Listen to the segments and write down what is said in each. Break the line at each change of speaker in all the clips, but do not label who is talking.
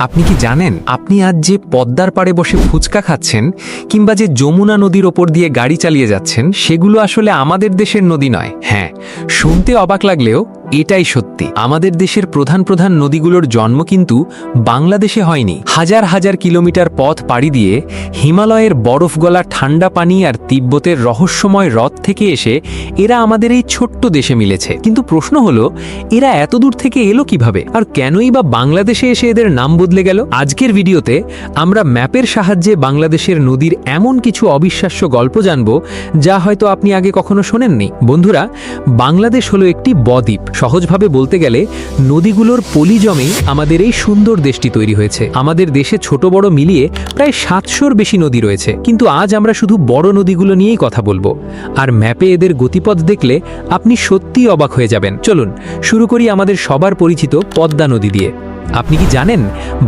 আপনি কি জানেন আপনি আজ যে পদ্মার পাড়ে বসে ফুচকা খাচ্ছেন কিংবা যে যমুনা নদীর ওপর দিয়ে গাড়ি চালিয়ে যাচ্ছেন সেগুলো আসলে আমাদের দেশের নদী নয়। হ্যাঁ, শুনতে অবাক লাগলেও এটাই সত্যি। আমাদের দেশের প্রধান প্রধান নদীগুলোর জন্ম কিন্তু বাংলাদেশে হয়নি। হাজার হাজার কিলোমিটার পথ পাড়ি দিয়ে হিমালয়ের বরফ গলা ঠান্ডা পানি আর তিব্বতের রহস্যময় হ্রদ থেকে এসে এরা আমাদের এই ছোট্ট দেশে মিলেছে। কিন্তু প্রশ্ন হলো, এরা এত দূর থেকে এলো কিভাবে, আর কেনই বা বাংলাদেশে এসে এদের নাম বদলে গেল? আজকের ভিডিওতে আমরা ম্যাপের সাহায্যে বাংলাদেশের নদীর এমন কিছু অবিশ্বাস্য গল্প জানব যা হয়তো আপনি আগে কখনো শোনেননি। বন্ধুরা, বাংলাদেশ হলো একটি বদ্বীপ। সহজভাবে বলতে গেলে নদীগুলোর পলি জমেই আমাদের এই সুন্দর দেশটি তৈরি হয়েছে। আমাদের দেশে ছোট বড় মিলিয়ে প্রায় 700-র বেশি নদী রয়েছে, কিন্তু আজ আমরা শুধু বড় নদীগুলো নিয়েই কথা বলবো। আর ম্যাপে এদের গতিপথ দেখলে আপনি সত্যিই অবাক হয়ে যাবেন। চলুন শুরু করি আমাদের সবার পরিচিত পদ্মা নদী দিয়ে। আপনি কি জানেন,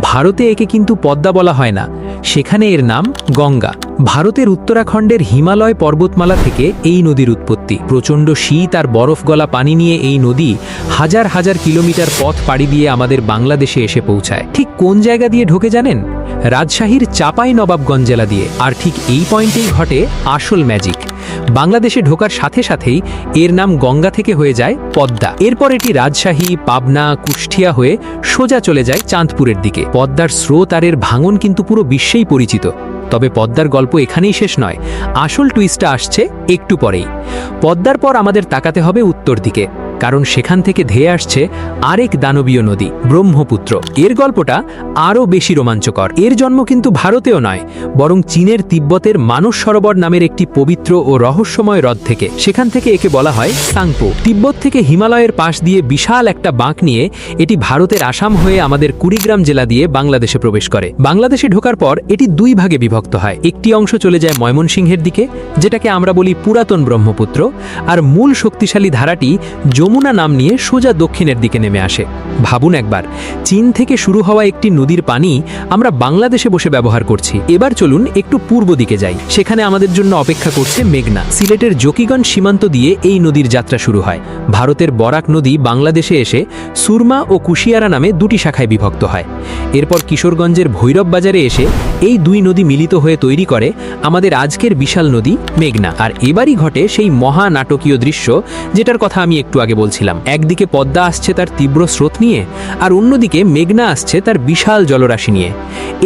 ভারতে একে কিন্তু পদ্মা বলা হয় না, সেখানে এর নাম গঙ্গা। ভারতের উত্তরাখণ্ডের হিমালয় পর্বতমালা থেকে এই নদীর উৎপত্তি। প্রচণ্ড শীত আর বরফ গলা পানি নিয়ে এই নদী হাজার হাজার কিলোমিটার পথ পাড়ি দিয়ে আমাদের বাংলাদেশে এসে পৌঁছায়। ঠিক কোন জায়গা দিয়ে ঢোকে জানেন? রাজশাহীর চাঁপাই নবাবগঞ্জ জেলা দিয়ে। আর ঠিক এই পয়েন্টেই ঘটে আসল ম্যাজিক। বাংলাদেশে ঢোকার সাথে সাথেই এর নাম গঙ্গা থেকে হয়ে যায় পদ্মা। এরপর এটি রাজশাহী, পাবনা, কুষ্টিয়া হয়ে সোজা চলে যায় চাঁদপুরের দিকে। পদ্মার স্রোত আর এর ভাঙন কিন্তু পুরো বিশ্বেই পরিচিত। তবে পদ্মার গল্প এখানেই শেষ নয়, আসল টুইস্টটা আসছে একটু পরেই। পদ্মার পর আমাদের তাকাতে হবে উত্তর দিকে, কারণ সেখান থেকে ধেয়ে আসছে আরেক দানবীয় নদী, ব্রহ্মপুত্র। এর গল্পটা আরও বেশি রোমাঞ্চকর। এর জন্ম কিন্তু ভারতেও নয়, বরং চীনের তিব্বতের মানস সরোবর নামের একটি পবিত্র ও রহস্যময় হ্রদ থেকে। সেখান থেকে একে বলা হয় সাংপো। তিব্বত থেকে হিমালয়ের পাশ দিয়ে বিশাল একটা বাঁক নিয়ে এটি ভারতের আসাম হয়ে আমাদের কুড়িগ্রাম জেলা দিয়ে বাংলাদেশে প্রবেশ করে। বাংলাদেশে ঢোকার পর এটি দুই ভাগে বিভক্ত হয়। একটি অংশ চলে যায় ময়মনসিংহের দিকে, যেটাকে আমরা বলি পুরাতন ব্রহ্মপুত্র, আর মূল শক্তিশালী ধারাটি যমুনা নাম নিয়ে সোজা দক্ষিণের দিকে নেমে আসে। ভাবুন একবার, চীন থেকে শুরু হওয়া একটি নদীর পানি আমরা বাংলাদেশে বসে ব্যবহার করছি। এবার চলুন একটু পূর্ব দিকে যাই। সেখানে আমাদের জন্য অপেক্ষা করছে মেঘনা। সিলেটের জকিগঞ্জ সীমান্ত দিয়ে এই নদীর যাত্রা শুরু হয়। ভারতের বরাক নদী বাংলাদেশে এসে সুরমা ও কুশিয়ারা নামে দুটি শাখায় বিভক্ত হয়। এরপর কিশোরগঞ্জের ভৈরব বাজারে এসে এই দুই নদী মিলিত হয়ে তৈরি করে আমাদের আজকের বিশাল নদী মেঘনা। আর এবারই ঘটে সেই মহা নাটকীয় দৃশ্য যেটার কথা আমি একটু আগে বলছিলাম। একদিকে পদ্মা আসছে তার তীব্র স্রোত নিয়ে, আর অন্যদিকে মেঘনা আসছে তার বিশাল জলরাশি নিয়ে।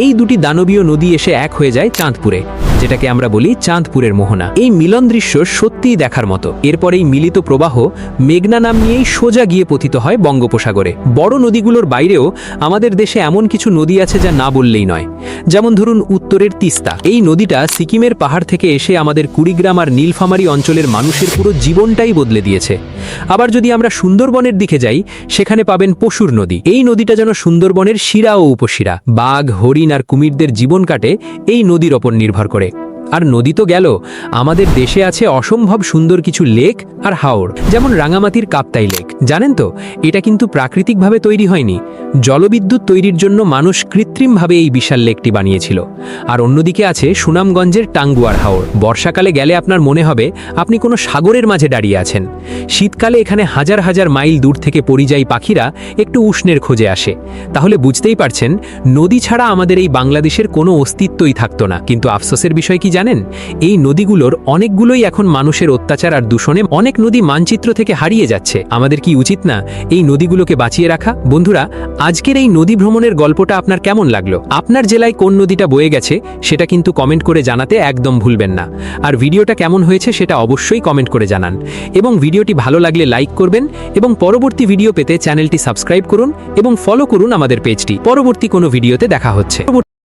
এই দুটি দানবীয় নদী এসে এক হয়ে যায় চাঁদপুরে, যেটাকে আমরা বলি চাঁদপুরের মোহনা। এই মিলন দৃশ্য সত্যিই দেখার মতো। এরপর এই মিলিত প্রবাহ মেঘনা নাম নিয়েই সোজা গিয়ে পতিত হয় বঙ্গোপসাগরে। বড় নদীগুলোর বাইরেও আমাদের দেশে এমন কিছু নদী আছে যা না বললেই নয়। যেমন ধরুন উত্তরের তিস্তা। এই নদীটা সিকিমের পাহাড় থেকে এসে আমাদের কুড়িগ্রাম আর নীলফামারী অঞ্চলের মানুষের পুরো জীবনটাই বদলে দিয়েছে। আবার যদি আমরা সুন্দরবনের দিকে যাই, সেখানে পাবেন পশুর নদী। এই নদীটা যেন সুন্দরবনের শিরা ও উপশিরা। বাঘ, হরিণ আর কুমিরদের জীবন কাটে এই নদীর ওপর নির্ভর করে। আর নদী তো গেল, আমাদের দেশে আছে অসম্ভব সুন্দর কিছু লেক আর হাওর, যেমন রাঙামাটির কাপ্তাই লেক। জানেন তো, এটা কিন্তু প্রাকৃতিকভাবে তৈরি হয়নি। জলবিদ্যুৎ তৈরির জন্য মানুষ কৃত্রিমভাবে এই বিশাল লেকটি বানিয়েছিল। আর অন্যদিকে আছে সুনামগঞ্জের টাঙ্গুয়ার হাওর। বর্ষাকালে গেলে আপনার মনে হবে আপনি কোনো সাগরের মাঝে দাঁড়িয়ে আছেন। শীতকালে এখানে হাজার হাজার মাইল দূর থেকে পরিযায়ী পাখিরা একটু উষ্ণের খোঁজে আসে। তাহলে বুঝতেই পারছেন, নদী ছাড়া আমাদের এই বাংলাদেশের কোনো অস্তিত্বই থাকতো না। কিন্তু আফসোসের বিষয় কি জানেন, এই নদীগুলোর অনেকগুলোই এখন মানুষের অত্যাচার আর দূষণে অনেক নদী মানচিত্র থেকে হারিয়ে যাচ্ছে। আমাদের কি উচিত না এই নদীগুলোকে বাঁচিয়ে রাখা? বন্ধুরা, আজকের এই নদী ভ্রমণের গল্পটা আপনার কেমন লাগলো? আপনার জেলায় কোন নদীটা বয়ে গেছে সেটা কিন্তু কমেন্ট করে জানাতে একদম ভুলবেন না। আর ভিডিওটা কেমন হয়েছে সেটা অবশ্যই কমেন্ট করে জানান। এবং ভিডিওটি ভালো লাগলে লাইক করবেন, এবং পরবর্তী ভিডিও পেতে চ্যানেলটি সাবস্ক্রাইব করুন এবং ফলো করুন আমাদের পেজটি। পরবর্তী কোনো ভিডিওতে দেখা হচ্ছে।